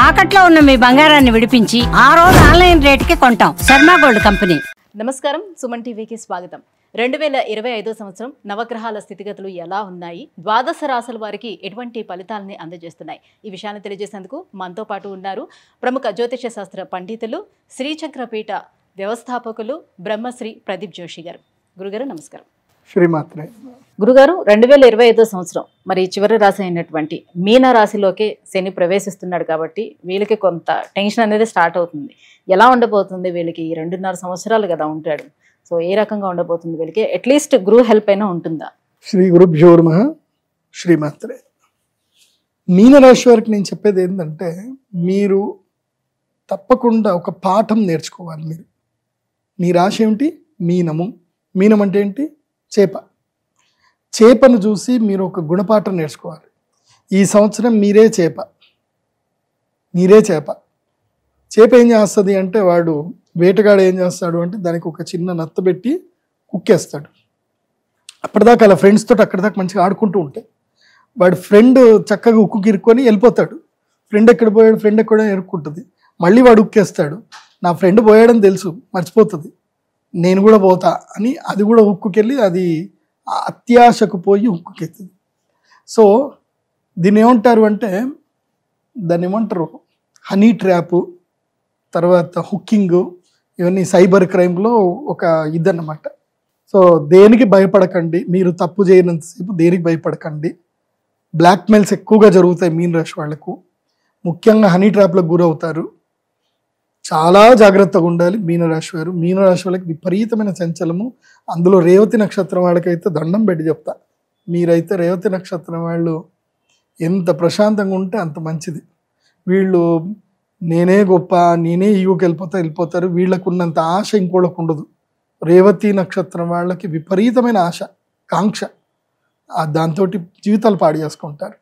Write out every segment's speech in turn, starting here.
తాకట్లో ఉన్న మీ బంగారాన్ని విడిపించి ఆ రోజు ఆన్లైన్ రేటుకి కొంటాం. Sharma gold company. నమస్కారం, సుమన్ టీవీకి స్వాగతం. 2025 సంవత్సరం నవగ్రహాల స్థితిగతులు ఎలా ఉన్నాయి, ద్వాదశ రాశుల వారికి ఎటువంటి ఫలితాలని అందజేస్తున్నాయి, ఈ విషయాన్ని తెలియజేసేందుకు మనతో పాటు ఉన్నారు ప్రముఖ జ్యోతిష శాస్త్ర పండితులు, శ్రీచక్రపీఠ వ్యవస్థాపకులు బ్రహ్మశ్రీ ప్రదీప్ జోషి గారు. గురుగారు నమస్కారం. శ్రీమాత్రే. గురుగారు, 2025 సంవత్సరం మరి చివరి రాశి అయినటువంటి మీన రాశిలోకి శని ప్రవేశిస్తున్నాడు కాబట్టి వీళ్ళకి కొంత టెన్షన్ అనేది స్టార్ట్ అవుతుంది. ఎలా ఉండబోతుంది వీళ్ళకి? ఈ 2.5 సంవత్సరాలు కదా ఉంటాడు. సో ఏ రకంగా ఉండబోతుంది వీళ్ళకి? అట్లీస్ట్ గురు హెల్ప్ అయినా ఉంటుందా? శ్రీ గురుభ్యో నమః. శ్రీమాత్రే. మీనరాశి వారికి నేను చెప్పేది ఏంటంటే, మీరు తప్పకుండా ఒక పాఠం నేర్చుకోవాలి. మీ రాశి ఏమిటి? మీనము. మీనం అంటే ఏంటి? చేప. చేపను చూసి మీరు ఒక గుణపాఠం నేర్చుకోవాలి. ఈ సంవత్సరం మీరే చేప. చేప ఏం చేస్తుంది అంటే, వాడు వేటగాడు ఏం చేస్తాడు అంటే దానికి ఒక చిన్న నత్త పెట్టి కుక్కేస్తాడు. అప్పటిదాకా అలా ఫ్రెండ్స్ తోటి అక్కడిదాకా మంచిగా ఆడుకుంటూ ఉంటాయి. వాడు ఫ్రెండ్ చక్కగా ఉక్కుకి ఇరుక్కొని వెళ్ళిపోతాడు. ఫ్రెండ్ ఎక్కడ పోయాడు, ఫ్రెండ్ ఎక్కడ ఇరుక్కుంటుంది. మళ్ళీ వాడు ఉక్కేస్తాడు. నా ఫ్రెండ్ పోయాడని తెలుసు, మర్చిపోతుంది. నేను కూడా పోతా అని అది కూడా ఉక్కుకెళ్ళి అది అత్యాశకు పోయి ఉక్కుకెత్తుంది. సో దీన్ని ఏమంటారు అంటే, దాన్ని ఏమంటారు, హనీ ట్రాప్, తర్వాత హుక్కింగ్, ఇవన్నీ సైబర్ క్రైమ్లో ఒక ఇదన్నమాట. సో దేనికి భయపడకండి, మీరు తప్పు చేయనంతసేపు దేనికి భయపడకండి. బ్లాక్మెయిల్స్ ఎక్కువగా జరుగుతాయి మీన రాశి వాళ్లకు. ముఖ్యంగా హనీ ట్రాప్లకు గురవుతారు. చాలా జాగ్రత్తగా ఉండాలి మీనరాశి వారు. మీనరాశి వాళ్ళకి విపరీతమైన చంచలము. అందులో రేవతి నక్షత్రం వాళ్ళకైతే దండం పెట్టి చెప్తా, మీరైతే రేవతి నక్షత్రం వాళ్ళు ఎంత ప్రశాంతంగా ఉంటే అంత మంచిది. వీళ్ళు నేనే గొప్ప, నేనే ఈగోకి వెళ్ళిపోతారు. వీళ్ళకు ఉన్నంత ఆశ ఇంకోళ్ళకు ఉండదు. రేవతి నక్షత్రం వాళ్ళకి విపరీతమైన ఆశ, కాంక్ష, దాంతో జీవితాలు పాడు చేసుకుంటారు.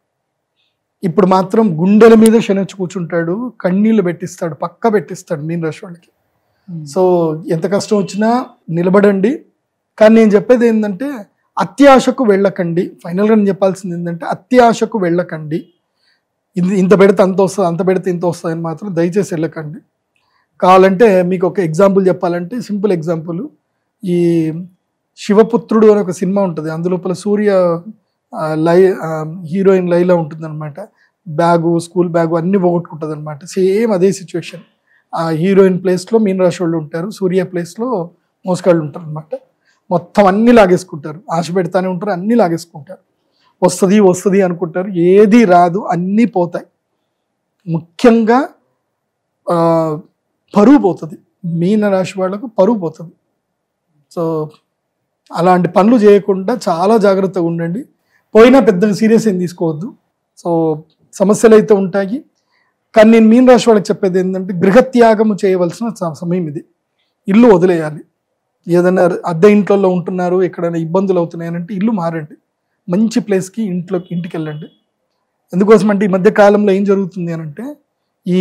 ఇప్పుడు మాత్రం గుండెల మీద శనొచ్చి కూర్చుంటాడు, కన్నీళ్లు పెట్టిస్తాడు, పక్క పెట్టిస్తాడు మీన రాశి వాళ్ళకి. సో ఎంత కష్టం వచ్చినా నిలబడండి. కానీ నేను చెప్పేది ఏంటంటే, అత్యాశకు వెళ్ళకండి. ఫైనల్గా నేను చెప్పాల్సింది ఏంటంటే, అత్యాశకు వెళ్ళకండి. ఇంత పెడితే అంత వస్తుంది, అంత పెడితే ఇంత వస్తుంది అని మాత్రం దయచేసి వెళ్ళకండి. కావాలంటే మీకు ఒక ఎగ్జాంపుల్ చెప్పాలంటే, సింపుల్ ఎగ్జాంపుల్, ఈ శివపుత్రుడు అని ఒక సినిమా ఉంటుంది. అందులోపల సూర్య హీరోయిన్ లైలా ఉంటుంది అనమాట. స్కూల్ బ్యాగు అన్ని పోగొట్టుకుంటుంది అనమాట. సేమ్ అదే సిచ్యువేషన్. ఆ హీరోయిన్ ప్లేస్లో మీనరాశి వాళ్ళు ఉంటారు, సూర్య ప్లేస్లో మోసగాళ్ళు ఉంటారు అనమాట. మొత్తం అన్నీ లాగేసుకుంటారు, ఆశ పెడతానే ఉంటారు, అన్నీ లాగేసుకుంటారు. వస్తుంది అనుకుంటారు, ఏది రాదు, అన్నీ పోతాయి. ముఖ్యంగా పరువు పోతుంది. మీనరాశి వాళ్ళకు పరువు పోతుంది. సో అలాంటి పనులు చేయకుండా చాలా జాగ్రత్తగా ఉండండి. పోయినా పెద్దగా సీరియస్ ఏం తీసుకోవద్దు. సో సమస్యలు అయితే ఉంటాయి. కానీ నేను మీన రాశి వాళ్ళకి చెప్పేది ఏంటంటే, గృహత్యాగము చేయవలసిన సమయం ఇది. ఇల్లు వదిలేయాలి. ఏదైనా అద్దె ఇంట్లో ఉంటున్నారు, ఎక్కడైనా ఇబ్బందులు అవుతున్నాయనంటే ఇల్లు మారండి, మంచి ప్లేస్కి ఇంటికి వెళ్ళండి. ఎందుకోసం అంటే, ఈ మధ్య కాలంలో ఏం జరుగుతుంది అని అంటే, ఈ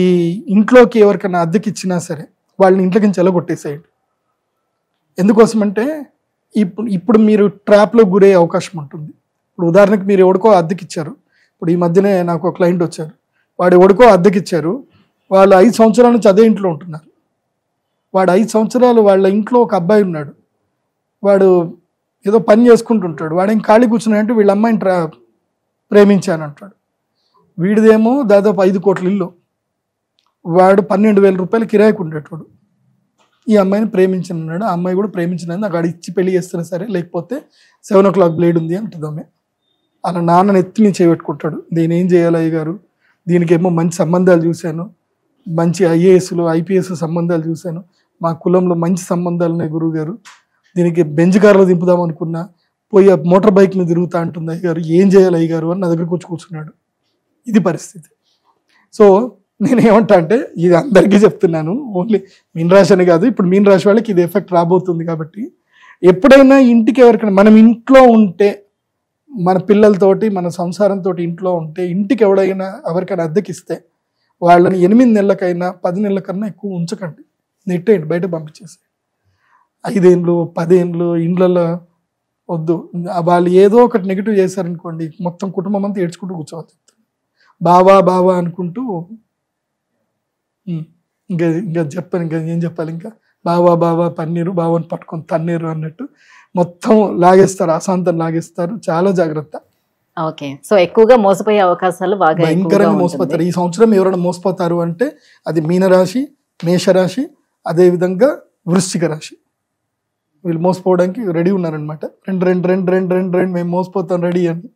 ఇంట్లోకి ఎవరికైనా అద్దెకి ఇచ్చినా సరే వాళ్ళని ఇంట్లోకి నుంచి ఎలగొట్టేసేయండి. ఎందుకోసం అంటే, ఇప్పుడు మీరు ట్రాప్లో గురయ్యే అవకాశం ఉంటుంది. ఇప్పుడు ఉదాహరణకు మీరు ఎవడికో అద్దెకి ఇచ్చారు. ఇప్పుడు ఈ మధ్యనే నాకు ఒక క్లయింట్ వచ్చారు. వాడు ఎవడికో అద్దెకి ఇచ్చారు. వాళ్ళు 5 సంవత్సరాల నుంచి అదే ఇంట్లో ఉంటున్నారు. వాడు 5 సంవత్సరాలు వాళ్ళ ఇంట్లో ఒక అబ్బాయి ఉన్నాడు. వాడు ఏదో పని చేసుకుంటుంటాడు. వాడు ఏం ఖాళీ కూర్చున్నాడంటే వీళ్ళ అమ్మాయిని ప్రేమించాను అంటాడు. వీడిదేమో దాదాపు 5 కోట్ల ఇల్లు. వాడు 12,000 రూపాయలు కిరాయికి ఉండేటోడు. ఈ అమ్మాయిని ప్రేమించినాడు. ఆ అమ్మాయి కూడా ప్రేమించినది. నాకు ఇచ్చి పెళ్లి చేస్తున్నా సరే, లేకపోతే 7 o'clock బ్లేడ్ ఉంది అంటుంది ఆమె. అలా నాన్నని ఎత్తి మీద చేయబెట్టుకుంటాడు. దీని ఏం చేయాలి అయ్య గారు, దీనికేమో మంచి సంబంధాలు చూశాను, మంచి IASలు IPS సంబంధాలు చూశాను, మా కులంలో మంచి సంబంధాలు ఉన్నాయి గురువు గారు, దీనికి బెంజ్ కార్లో దింపుదాం అనుకున్నా, పోయి మోటార్ బైక్ మీద తిరుగుతా అంటుంది అయ్య గారు, ఏం చేయాలి అయ్య గారు అని నా దగ్గరకు వచ్చి కూర్చున్నాడు. ఇది పరిస్థితి. సో నేనేమంటా అంటే, ఇది అందరికీ చెప్తున్నాను, ఓన్లీ మీనరాశి అని కాదు, ఇప్పుడు మీనరాశి వాళ్ళకి ఇది ఎఫెక్ట్ రాబోతుంది. కాబట్టి ఎప్పుడైనా ఇంటికి ఎవరికైనా, మనం ఇంట్లో ఉంటే, మన పిల్లలతోటి మన సంసారంతో ఇంట్లో ఉంటే, ఇంటికి ఎవరికైనా అద్దెకిస్తే వాళ్ళని 8 నెలలకైనా 10 నెలలకన్నా ఎక్కువ ఉంచకండి, నెట్టేయండి, బయట పంపించేసి. 5 ఏళ్ళు 10 ఏళ్ళు ఇండ్లలో వద్దు. వాళ్ళు ఏదో ఒకటి నెగిటివ్ చేశారనుకోండి, మొత్తం కుటుంబం అంతా ఏడ్చుకుంటూ కూర్చోవాలి. బావా బావా అనుకుంటూ ఇంకా ఇంకా చెప్పాను, ఇంకా ఏం చెప్పాలి, ఇంకా బావా బావా పన్నీరు, బావని పట్టుకొని తన్నీరు అన్నట్టు మొత్తం లాగేస్తారు, అశాంతం లాగేస్తారు. చాలా జాగ్రత్త. ఓకే, సో ఎక్కువగా మోసపోయే అవకాశాలు బాగా భయంకరంగా మోసపోతారు. ఈ సంవత్సరం ఎవరైనా మోసపోతారు అంటే అది మీనరాశి, మేషరాశి, అదే విధంగా వృశ్చిక రాశి. వీళ్ళు మోసపోవడానికి రెడీ ఉన్నారనమాట. రెండు మేము మోసపోతాం రెడీ అని.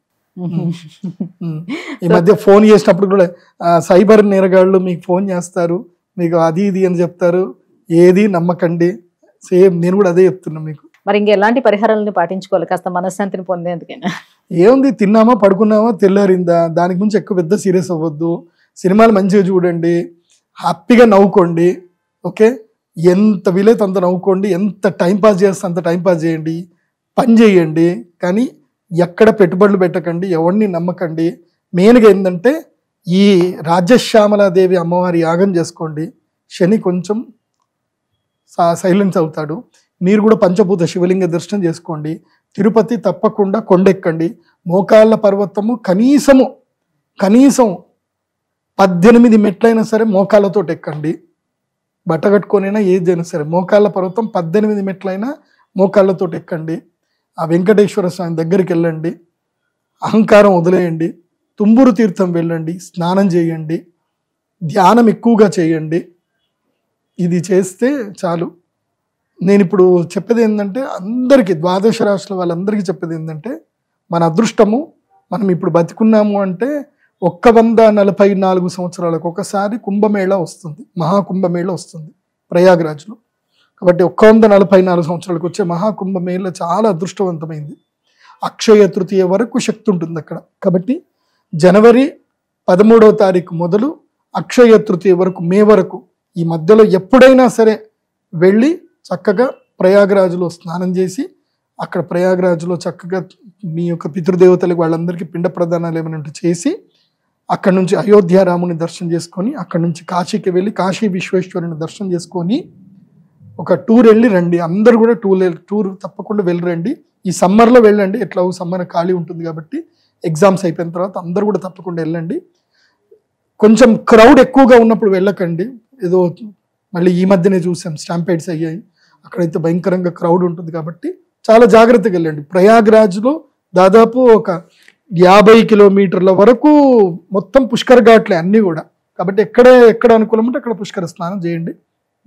ఈ మధ్య ఫోన్ చేసినప్పుడు కూడా సైబర్ నేరగాళ్ళు మీకు ఫోన్ చేస్తారు, మీకు అది ఇది అని చెప్తారు, ఏది నమ్మకండి. సేమ్ నేను కూడా అదే చెప్తున్నా మీకు. మరి ఇంకా ఎలాంటి పరిహారాలను పాటించుకోవాలి కాస్త మనశ్శాంతిని పొందేందుకైనా? ఏముంది, తిన్నామా పడుకున్నామా తెల్లారిందా, దానికి ముందు ఎక్కువ పెద్ద సీరియస్ అవ్వద్దు. సినిమాలు మంచిగా చూడండి, హ్యాపీగా నవ్వుకోండి. ఓకే, ఎంత వీలైతే అంత నవ్వుకోండి, ఎంత టైంపాస్ చేస్తే అంత టైంపాస్ చేయండి, పని చేయండి. కానీ ఎక్కడ పెట్టుబడులు పెట్టకండి, ఎవరిని నమ్మకండి. మెయిన్గా ఏంటంటే ఈ రాజశ్యామలాదేవి అమ్మవారి యాగం చేసుకోండి. శని కొంచెం సైలెన్స్ అవుతాడు. మీరు కూడా పంచభూత శివలింగ దర్శనం చేసుకోండి. తిరుపతి తప్పకుండా కొండెక్కండి. మోకాళ్ళ పర్వతము కనీసం 18 మెట్లైనా సరే మోకాళ్ళతో ఎక్కండి. బట్ట కట్టుకొనైనా ఏదైనా సరే మోకాళ్ళ పర్వతం 18 మెట్లైనా మోకాళ్ళతో ఎక్కండి. ఆ వెంకటేశ్వర స్వామి దగ్గరికి వెళ్ళండి, అహంకారం వదిలేయండి, తుంబురు తీర్థం వెళ్ళండి, స్నానం చేయండి, ధ్యానం ఎక్కువగా చేయండి. ఇది చేస్తే చాలు. నేను ఇప్పుడు చెప్పేది ఏంటంటే అందరికీ, ద్వాదశ రాశుల వాళ్ళందరికీ చెప్పేది ఏంటంటే, మన అదృష్టము, మనం ఇప్పుడు బతికున్నాము అంటే 144 సంవత్సరాలకు ఒకసారి కుంభమేళా వస్తుంది, మహాకుంభమేళా వస్తుంది ప్రయాగ్రాజ్లో. కాబట్టి 144 సంవత్సరాలకు వచ్చే మహాకుంభమేళ చాలా అదృష్టవంతమైంది. అక్షయ తృతీయ వరకు శక్తి ఉంటుంది అక్కడ. కాబట్టి జనవరి 13వ తారీఖు మొదలు అక్షయ తృతీయ వరకు, మే వరకు, ఈ మధ్యలో ఎప్పుడైనా సరే వెళ్ళి చక్కగా ప్రయాగరాజులో స్నానం చేసి, అక్కడ ప్రయాగరాజులో చక్కగా మీ యొక్క పితృదేవతలకు వాళ్ళందరికీ పిండ ప్రదానాలు ఏమైనా చేసి, అక్కడ నుంచి అయోధ్య రాముని దర్శనం చేసుకొని, అక్కడ నుంచి కాశీకి వెళ్ళి కాశీ విశ్వేశ్వరుని దర్శనం చేసుకొని ఒక టూర్ వెళ్ళి రండి. అందరూ కూడా టూర్ తప్పకుండా వెళ్ళరండి. ఈ సమ్మర్లో వెళ్ళండి, ఎట్లా సమ్మర్ ఖాళీ ఉంటుంది కాబట్టి. ఎగ్జామ్స్ అయిపోయిన తర్వాత అందరూ కూడా తప్పకుండా వెళ్ళండి. కొంచెం క్రౌడ్ ఎక్కువగా ఉన్నప్పుడు వెళ్ళకండి. ఏదో మళ్ళీ ఈ మధ్యనే చూసాం స్టాంపేడ్స్ అయ్యాయి, అక్కడైతే భయంకరంగా క్రౌడ్ ఉంటుంది కాబట్టి చాలా జాగ్రత్తగా వెళ్ళండి. ప్రయాగ్రాజ్లో దాదాపు ఒక 50 కిలోమీటర్ల వరకు మొత్తం పుష్కర ఘాట్లే అన్నీ కూడా. కాబట్టి ఎక్కడ అనుకూలం ఉంటే అక్కడ పుష్కర స్నానం చేయండి,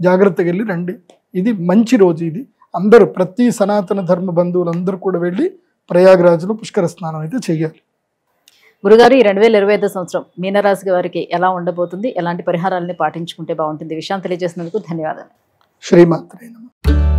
జాగ్రత్తగా వెళ్ళి రండి. ఇది మంచి రోజు. ఇది అందరూ, ప్రతి సనాతన ధర్మ బంధువులందరూ కూడా వెళ్ళి ప్రయాగ్రాజ్లో పుష్కర స్నానం అయితే చెయ్యాలి. గురుగారు, ఈ 2025 సంవత్సరం మీనరాశి వారికి ఎలా ఉండబోతుంది, ఎలాంటి పరిహారాలని పాటించుకుంటే బాగుంటుంది, విషయం తెలియజేసినందుకు ధన్యవాదాలు. శ్రీమాత్రే నమః.